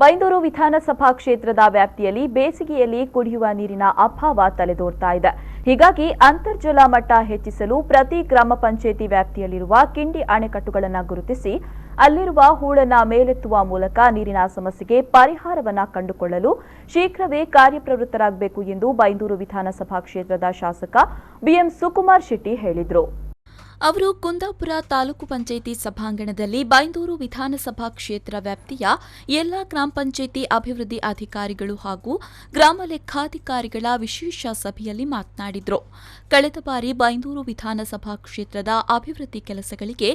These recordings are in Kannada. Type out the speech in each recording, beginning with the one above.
ಬೈಂದೂರು ವಿಧಾನಸಭಾ ಕ್ಷೇತ್ರದ ವ್ಯಾಪ್ತಿಯಲ್ಲಿ ಬೇಸಿಗೆಯಲ್ಲಿ ಕುಡಿಯುವ ನೀರಿನ ಅಭಾವ ತಲೆದೋರ್ತಾ ಇದೆ. ಹೀಗಾಗಿ ಅಂತರ್ಜಲ ಮಟ್ಟ ಹೆಚ್ಚಿಸಲು ಪ್ರತಿ ಗ್ರಾಮ ಪಂಚಾಯಿತಿ ವ್ಯಾಪ್ತಿಯಲ್ಲಿರುವ ಕಿಂಡಿ ಅಣೆಕಟ್ಟುಗಳನ್ನು ಗುರುತಿಸಿ ಅಲ್ಲಿರುವ ಹೂಳನ್ನ ಮೇಲೆತ್ತುವ ಮೂಲಕ ನೀರಿನ ಸಮಸ್ಯೆಗೆ ಪರಿಹಾರವನ್ನು ಕಂಡುಕೊಳ್ಳಲು ಶೀಘ್ರವೇ ಕಾರ್ಯಪ್ರವೃತ್ತರಾಗಬೇಕು ಎಂದು ಬೈಂದೂರು ವಿಧಾನಸಭಾ ಕ್ಷೇತ್ರದ ಶಾಸಕ ಬಿಎಂ ಸುಕುಮಾರ್ ಶೆಟ್ಟಿ ಹೇಳಿದರು. ಅವರು ಕುಂದಾಪುರ ತಾಲೂಕು ಪಂಚಾಯಿತಿ ಸಭಾಂಗಣದಲ್ಲಿ ಬೈಂದೂರು ವಿಧಾನಸಭಾ ಕ್ಷೇತ್ರ ವ್ಯಾಪ್ತಿಯ ಎಲ್ಲಾ ಗ್ರಾಮ ಪಂಚಾಯಿತಿ ಅಭಿವೃದ್ಧಿ ಅಧಿಕಾರಿಗಳು ಹಾಗೂ ಗ್ರಾಮ ಲೆಕ್ಕಾಧಿಕಾರಿಗಳ ವಿಶೇಷ ಸಭೆಯಲ್ಲಿ ಮಾತನಾಡಿದರು. ಕಳೆದ ಬಾರಿ ಬೈಂದೂರು ವಿಧಾನಸಭಾ ಕ್ಷೇತ್ರದ ಅಭಿವೃದ್ಧಿ ಕೆಲಸಗಳಿಗೆ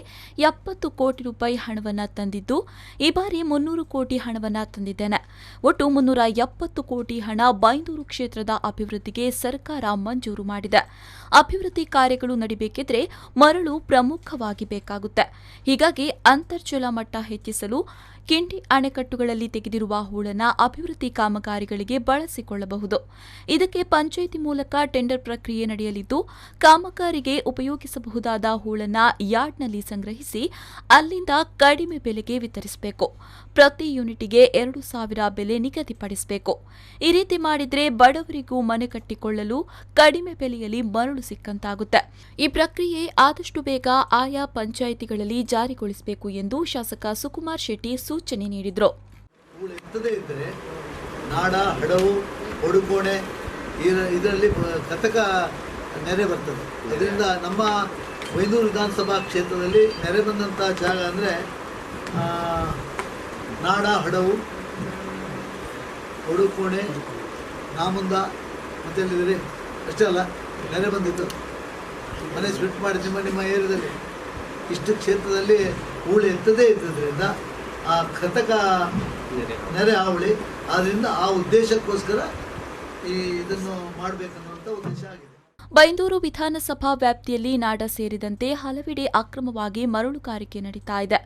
70 ಕೋಟಿ ರೂಪಾಯಿ ಹಣವನ್ನು ತಂದಿದ್ದು, ಈ ಬಾರಿ 300 ಕೋಟಿ ಹಣವನ್ನು ತಂದಿದ್ದೇನೆ. ಒಟ್ಟು 370 ಕೋಟಿ ಹಣ ಬೈಂದೂರು ಕ್ಷೇತ್ರದ ಅಭಿವೃದ್ಧಿಗೆ ಸರ್ಕಾರ ಮಂಜೂರು ಮಾಡಿದೆ. ಅಭಿವೃದ್ಧಿ ಕಾರ್ಯಗಳು ನಡೆಯಬೇಕಿದ್ರೆ ಮರಳು ಪ್ರಮುಖವಾಗಿ ಬೇಕಾಗುತ್ತೆ. ಹೀಗಾಗಿ ಅಂತರ್ಜಲ ಮಟ್ಟ ಹೆಚ್ಚಿಸಲು ಕಿಂಡಿ ಅಣೆಕಟ್ಟುಗಳಲ್ಲಿ ತೆಗೆದಿರುವ ಹೂಳನ್ನು ಅಭಿವೃದ್ಧಿ ಕಾಮಗಾರಿಗಳಿಗೆ ಬಳಸಿಕೊಳ್ಳಬಹುದು. ಇದಕ್ಕೆ ಪಂಚಾಯಿತಿ ಮೂಲಕ ಟೆಂಡರ್ ಪ್ರಕ್ರಿಯೆ ನಡೆಯಲಿದ್ದು, ಕಾಮಗಾರಿಗೆ ಉಪಯೋಗಿಸಬಹುದಾದ ಹೂಳನ್ನು ಯಾರ್ಡ್ನಲ್ಲಿ ಸಂಗ್ರಹಿಸಿ ಅಲ್ಲಿಂದ ಕಡಿಮೆ ಬೆಲೆಗೆ ವಿತರಿಸಬೇಕು. ಪ್ರತಿ ಯೂನಿಟ್ಗೆ 2,000 ಬೆಲೆ ನಿಗದಿಪಡಿಸಬೇಕು. ಈ ರೀತಿ ಮಾಡಿದ್ರೆ ಬಡವರಿಗೂ ಮನೆ ಕಟ್ಟಿಕೊಳ್ಳಲು ಕಡಿಮೆ ಬೆಲೆಯಲ್ಲಿ ಮರಳು ಸಿಕ್ಕಂತಾಗುತ್ತೆ. ಈ ಪ್ರಕ್ರಿಯೆ ಆದಷ್ಟು ಬೇಗ ಆಯಾ ಪಂಚಾಯಿತಿಗಳಲ್ಲಿ ಜಾರಿಗೊಳಿಸಬೇಕು ಎಂದು ಶಾಸಕ ಸುಕುಮಾರ್ ಶೆಟ್ಟಿ ಸೂಚನೆ ನೀಡಿದರು. ನಾಡ, ಹಡವು, ಒಡುಕೋಣೆ ಇದರಲ್ಲಿ ಕಟಕ ನೆರೆ ಬರ್ತದೆ. ಇದರಿಂದ ನಮ್ಮ ಬೈಂದೂರು ವಿಧಾನಸಭಾ ಕ್ಷೇತ್ರದಲ್ಲಿ ನೆರೆ ಬಂದಂಥ ಜಾಗ ಅಂದರೆ ನಾಡ, ಹಡವು, ಒಡುಕೋಣೆ, ನಾಮುಂದ ಮತ್ತು ಎಲ್ಲಿದೆ ಅಷ್ಟೇ ಅಲ್ಲ, ನೆರೆ ಬಂದಿತ್ತು. ಮನೆ ಸ್ವಿಟ್ ಮಾಡಿ ನಿಮ್ಮ ಏರಿಯಾದಲ್ಲಿ ಇಷ್ಟು ಕ್ಷೇತ್ರದಲ್ಲಿ ಹೂಳು ಎತ್ತದೇ ಇದ್ದದ್ರಿಂದ ಆ ಕೃತಕ ನೆರೆ ಹಾವಳಿ, ಆದ್ದರಿಂದ ಆ ಉದ್ದೇಶಕ್ಕೋಸ್ಕರ ಇದನ್ನು ಮಾಡಬೇಕನ್ನುವಂಥ ಉದ್ದೇಶ ಆಗಿದೆ. ಬೈಂದೂರು ವಿಧಾನಸಭಾ ವ್ಯಾಪ್ತಿಯಲ್ಲಿ ನಾಡ ಸೇರಿದಂತೆ ಹಲವೆಡೆ ಅಕ್ರಮವಾಗಿ ಮರಳುಗಾರಿಕೆ ನಡೀತಾ ಇದೆ.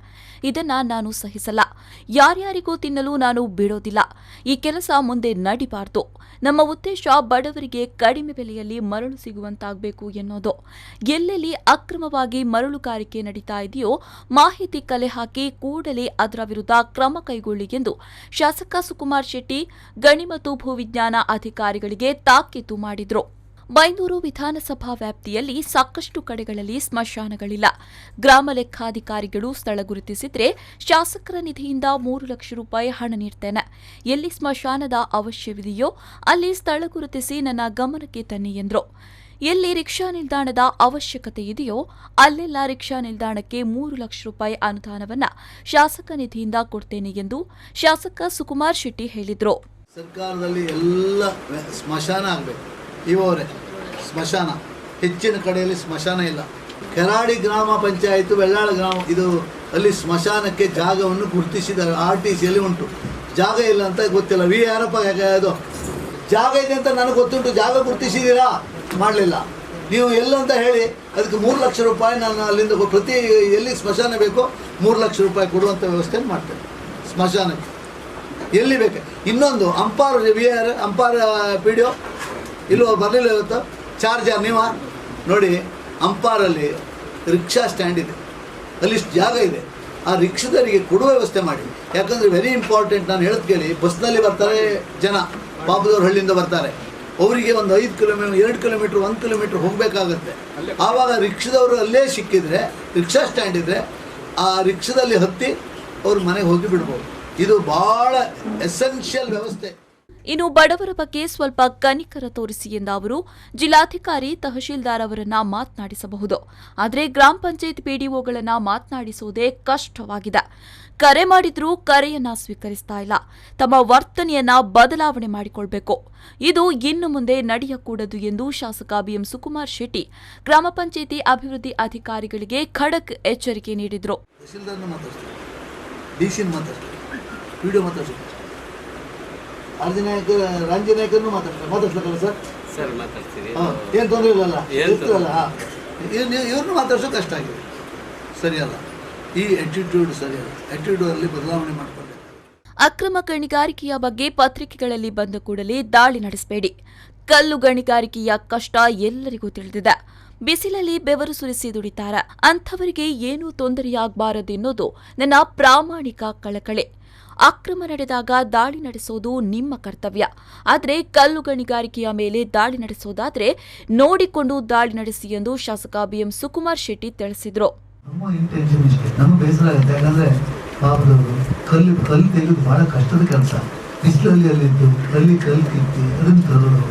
ಇದನ್ನ ನಾನು ಸಹಿಸಲ್ಲ. ಯಾರ್ಯಾರಿಗೂ ತಿನ್ನಲು ನಾನು ಬಿಡೋದಿಲ್ಲ. ಈ ಕೆಲಸ ಮುಂದೆ ನಡಿಬಾರ್ದು. ನಮ್ಮ ಉದ್ದೇಶ ಬಡವರಿಗೆ ಕಡಿಮೆ ಬೆಲೆಯಲ್ಲಿ ಮರಳು ಸಿಗುವಂತಾಗಬೇಕು ಎನ್ನುವುದು. ಎಲ್ಲೆಲ್ಲಿ ಅಕ್ರಮವಾಗಿ ಮರಳುಗಾರಿಕೆ ನಡೀತಾ ಇದೆಯೋ ಮಾಹಿತಿ ಕಲೆ ಹಾಕಿ ಕೂಡಲೇ ಅದರ ವಿರುದ್ಧ ಕ್ರಮ ಕೈಗೊಳ್ಳಿ ಎಂದು ಶಾಸಕ ಸುಕುಮಾರ್ ಶೆಟ್ಟಿ ಗಣಿ ಮತ್ತು ಭೂವಿಜ್ಞಾನ ಅಧಿಕಾರಿಗಳಿಗೆ ತಾಕೀತು ಮಾಡಿದರು. ಬೈಂದೂರು ವಿಧಾನಸಭಾ ವ್ಯಾಪ್ತಿಯಲ್ಲಿ ಸಾಕಷ್ಟು ಕಡೆಗಳಲ್ಲಿ ಸ್ಮಶಾನಗಳಿಲ್ಲ. ಗ್ರಾಮ ಲೆಕ್ಕಾಧಿಕಾರಿಗಳು ಸ್ಥಳ ಗುರುತಿಸಿದ್ರೆ ಶಾಸಕರ ನಿಧಿಯಿಂದ 3 ಲಕ್ಷ ರೂಪಾಯಿ ಹಣ ನೀಡ್ತೇನೆ. ಎಲ್ಲಿ ಸ್ಮಶಾನದ ಅವಶ್ಯವಿದೆಯೋ ಅಲ್ಲಿ ಸ್ಥಳ ಗುರುತಿಸಿ ನನ್ನ ಗಮನಕ್ಕೆ ತನ್ನಿ ಎಂದರು. ಎಲ್ಲಿ ರಿಕ್ಷಾ ನಿಲ್ದಾಣದ ಅವಶ್ಯಕತೆ ಇದೆಯೋ ಅಲ್ಲೆಲ್ಲ ರಿಕ್ಷಾ ನಿಲ್ದಾಣಕ್ಕೆ 3 ಲಕ್ಷ ರೂಪಾಯಿ ಅನುದಾನವನ್ನು ಶಾಸಕ ನಿಧಿಯಿಂದ ಕೊಡ್ತೇನೆ ಎಂದು ಶಾಸಕ ಸುಕುಮಾರ್ ಶೆಟ್ಟಿ ಹೇಳಿದರು. ಸರ್ಕಾರದಲ್ಲಿ ಎಲ್ಲ ಸ್ಮಶಾನ ಆಗಬೇಕು. ಇವರೇ ಸ್ಮಶಾನ ಹೆಚ್ಚಿನ ಕಡೆಯಲ್ಲಿ ಸ್ಮಶಾನ ಇಲ್ಲ. ಕೆರಾಡಿ ಗ್ರಾಮ ಪಂಚಾಯತ್, ವೆಳ್ಳಾಳ ಗ್ರಾಮ, ಇದು ಅಲ್ಲಿ ಸ್ಮಶಾನಕ್ಕೆ ಜಾಗವನ್ನು ಗುರುತಿಸಿದ್ದಾರೆ. RTCಯಲ್ಲಿ ಉಂಟು. ಜಾಗ ಇಲ್ಲ ಅಂತ ಗೊತ್ತಿಲ್ಲ. ಯಾರಪ್ಪ ಅದು ಜಾಗ ಇದೆ ಅಂತ ನನಗೆ ಗೊತ್ತುಂಟು. ಜಾಗ ಗುರುತಿಸಿದ್ದೀರಾ? ಮಾಡಲಿಲ್ಲ. ನೀವು ಎಲ್ಲಂತ ಹೇಳಿ ಅದಕ್ಕೆ 3 ಲಕ್ಷ ರೂಪಾಯಿ ನಾನು ಅಲ್ಲಿಂದ ಪ್ರತಿ ಎಲ್ಲಿ ಸ್ಮಶಾನ ಬೇಕೋ 3 ಲಕ್ಷ ರೂಪಾಯಿ ಕೊಡುವಂಥ ವ್ಯವಸ್ಥೆ ಮಾಡ್ತೇನೆ ಸ್ಮಶಾನಕ್ಕೆ ಎಲ್ಲಿ ಬೇಕು. ಇನ್ನೊಂದು ಅಂಪಾರ್ ಅಂಪಾರ್ PDO ಇಲ್ಲೋ ಬರಲಿಲ್ಲ ಇವತ್ತು. ಚಾರ್ಜರ್ ನೀವು ನೋಡಿ, ಅಂಪಾರಲ್ಲಿ ರಿಕ್ಷಾ ಸ್ಟ್ಯಾಂಡ್ ಇದೆ, ಅಲ್ಲಿ ಜಾಗ ಇದೆ. ಆ ರಿಕ್ಷಾದವರಿಗೆ ಕೊಡುವ ವ್ಯವಸ್ಥೆ ಮಾಡಿ. ಯಾಕಂದರೆ ವೆರಿ ಇಂಪಾರ್ಟೆಂಟ್. ನಾನು ಹೇಳೋದು ಕೇಳಿ, ಬಸ್ನಲ್ಲಿ ಬರ್ತಾರೆ ಜನ, ಪಾಪದವ್ರ ಹಳ್ಳಿಯಿಂದ ಬರ್ತಾರೆ. ಅವರಿಗೆ ಒಂದು 5 ಕಿಲೋಮೀಟರ್, 2 ಕಿಲೋಮೀಟ್ರ್, 1 ಕಿಲೋಮೀಟ್ರ್ ಹೋಗಬೇಕಾಗತ್ತೆ. ಆವಾಗ ರಿಕ್ಷಾದವರು ಅಲ್ಲೇ ಸಿಕ್ಕಿದರೆ, ರಿಕ್ಷಾ ಸ್ಟ್ಯಾಂಡ್ ಇದ್ದರೆ ಆ ರಿಕ್ಷಾದಲ್ಲಿ ಹತ್ತಿ ಅವ್ರ ಮನೆಗೆ ಹೋಗಿ ಬಿಡ್ಬೋದು. ಇದು ಭಾಳ ಎಸೆನ್ಷಿಯಲ್ ವ್ಯವಸ್ಥೆ. ಇನ್ನು ಬಡವರ ಬಗ್ಗೆ ಸ್ವಲ್ಪ ಕನಿಕರ ತೋರಿಸಿ ಎಂದ ಅವರು ಜಿಲ್ಲಾಧಿಕಾರಿ, ತಹಶೀಲ್ದಾರ್ ಅವರನ್ನ ಮಾತನಾಡಿಸಬಹುದು. ಆದರೆ ಗ್ರಾಮ ಪಂಚಾಯತ್ PDOಗಳನ್ನ ಮಾತನಾಡಿಸುವುದೇ ಕಷ್ಟವಾಗಿದೆ. ಕರೆ ಮಾಡಿದ್ರೂ ಕರೆಯನ್ನ ಸ್ವೀಕರಿಸ್ತಾ ಇಲ್ಲ. ತಮ್ಮ ವರ್ತನೆಯನ್ನ ಬದಲಾವಣೆ ಮಾಡಿಕೊಳ್ಬೇಕು. ಇದು ಇನ್ನು ಮುಂದೆ ನಡೆಯಕೂಡದು ಎಂದು ಶಾಸಕ ಬಿಎಂ ಸುಕುಮಾರ್ ಶೆಟ್ಟಿ ಗ್ರಾಮ ಪಂಚಾಯಿತಿ ಅಭಿವೃದ್ಧಿ ಅಧಿಕಾರಿಗಳಿಗೆ ಖಡಕ್ ಎಚ್ಚರಿಕೆ ನೀಡಿದರು. ರಂಜನಾಯಕನ್ನು ಮಾತಾಡ್ಬೇಕಲ್ಲ ಸರ್? ಏನು ತೊಂದರೆ ಇಲ್ಲಲ್ಲ? ಇವ್ರನ್ನ ಮಾತಾಡ್ಸೋಕೆ ಕಷ್ಟ ಆಗಿದೆ. ಸರಿಯಲ್ಲ, ಈ ಆಟಿಟ್ಯೂಡ್ ಸರಿಯಲ್ಲ. ಆಟಿಟ್ಯೂಡಲ್ಲಿ ಬದಲಾವಣೆ ಮಾಡ್ಕೊಳ್ಳಿ. ಅಕ್ರಮ ಗಣಿಗಾರಿಕೆಯ ಬಗ್ಗೆ ಪತ್ರಿಕೆಗಳಲ್ಲಿ ಬಂದ ಕೂಡಲೇ ದಾಳಿ ನಡೆಸಬೇಡಿ. ಕಲ್ಲು ಗಣಿಗಾರಿಕೆಯ ಕಷ್ಟ ಎಲ್ಲರಿಗೂ ತಿಳಿದಿದೆ. ಬಿಸಿಲಲ್ಲಿ ಬೆವರು ಸುರಿಸಿ ದುಡಿತಾರೆ. ಅಂಥವರಿಗೆ ಏನೂ ತೊಂದರೆಯಾಗಬಾರದೆನ್ನೋದು ನನ್ನ ಪ್ರಾಮಾಣಿಕ ಕಳಕಳಿ. ಅಕ್ರಮ ನಡೆದಾಗ ದಾಳಿ ನಡೆಸೋದು ನಿಮ್ಮ ಕರ್ತವ್ಯ. ಆದರೆ ಕಲ್ಲು ಗಣಿಗಾರಿಕೆಯ ಮೇಲೆ ದಾಳಿ ನಡೆಸೋದಾದ್ರೆ ನೋಡಿಕೊಂಡು ದಾಳಿ ನಡೆಸಿ ಎಂದು ಶಾಸಕ ಬಿಎಂ ಸುಕುಮಾರ್ ಶೆಟ್ಟಿ ತಿಳಿಸಿದರು. ನಮ್ಮ ಇಂಟೆನ್ಷನ್ ಇಷ್ಟೇ. ನಮ್ಗೆ ಬೇಸರ ಆಗುತ್ತೆ, ಯಾಕಂದ್ರೆ ಪಾಪದವರು ಕಲ್ಲು ತೆಗೆದು ಬಹಳ ಕಷ್ಟದ ಕೆಲಸ. ಬಿಸಿಲಲ್ಲಿ ಅಲ್ಲಿದ್ದು ಕಲ್ಲು ಕಿತ್ತಿ ಅದನ್ನು ತರೋದು,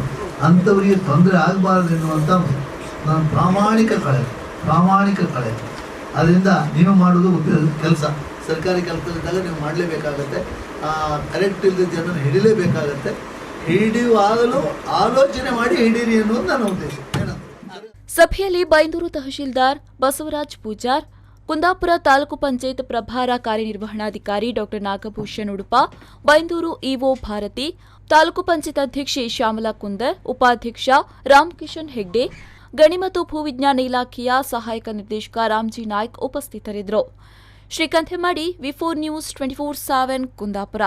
ಅಂಥವರಿಗೆ ತೊಂದರೆ ಆಗಬಾರದು ಎನ್ನುವಂಥ ನಾನು ಪ್ರಾಮಾಣಿಕ ಕಳೆ. ಅದರಿಂದ ನೀವು ಮಾಡೋದು ಕೆಲಸ, ಸರ್ಕಾರಿ ಕೆಲಸದಲ್ಲಿದ್ದಾಗ ನೀವು ಮಾಡಲೇಬೇಕಾಗತ್ತೆ. ಕರೆಕ್ಟ್ ಇಲ್ಲದ ಜನರನ್ನು ಹಿಡಿಲೇಬೇಕಾಗತ್ತೆ. ಹಿಡಿಯುವಾಗಲೂ ಆಲೋಚನೆ ಮಾಡಿ ಹಿಡೀರಿ ಅನ್ನೋದು ನನ್ನ ಉದ್ದೇಶ. ಸಭೆಯಲ್ಲಿ ಬೈಂದೂರು ತಹಶೀಲ್ದಾರ್ ಬಸವರಾಜ್ ಪೂಜಾರ್, ಕುಂದಾಪುರ ತಾಲೂಕು ಪಂಚಾಯತ್ ಪ್ರಭಾರ ಕಾರ್ಯನಿರ್ವಹಣಾಧಿಕಾರಿ ಡಾ ನಾಗಭೂಷಣ್ ಉಡುಪ, ಬೈಂದೂರು ಇಒ ಭಾರತಿ, ತಾಲೂಕು ಪಂಚಾಯತ್ ಅಧ್ಯಕ್ಷೆ ಶ್ಯಾಮಲಾ ಕುಂದರ್, ಉಪಾಧ್ಯಕ್ಷ ರಾಮಕಿಶನ್ ಹೆಗ್ಡೆ, ಗಣಿ ಮತ್ತು ಭೂವಿಜ್ಞಾನ ಇಲಾಖೆಯ ಸಹಾಯಕ ನಿರ್ದೇಶಕ ರಾಮ್ಜಿ ನಾಯ್ಕ್ ಉಪಸ್ಥಿತರಿದ್ದರು. ಶ್ರೀಕಾಂತ್ ಹೆಮ್ಮಾಡಿ, ವಿ4 ನ್ಯೂಸ್ 24/7 ಕುಂದಾಪುರ.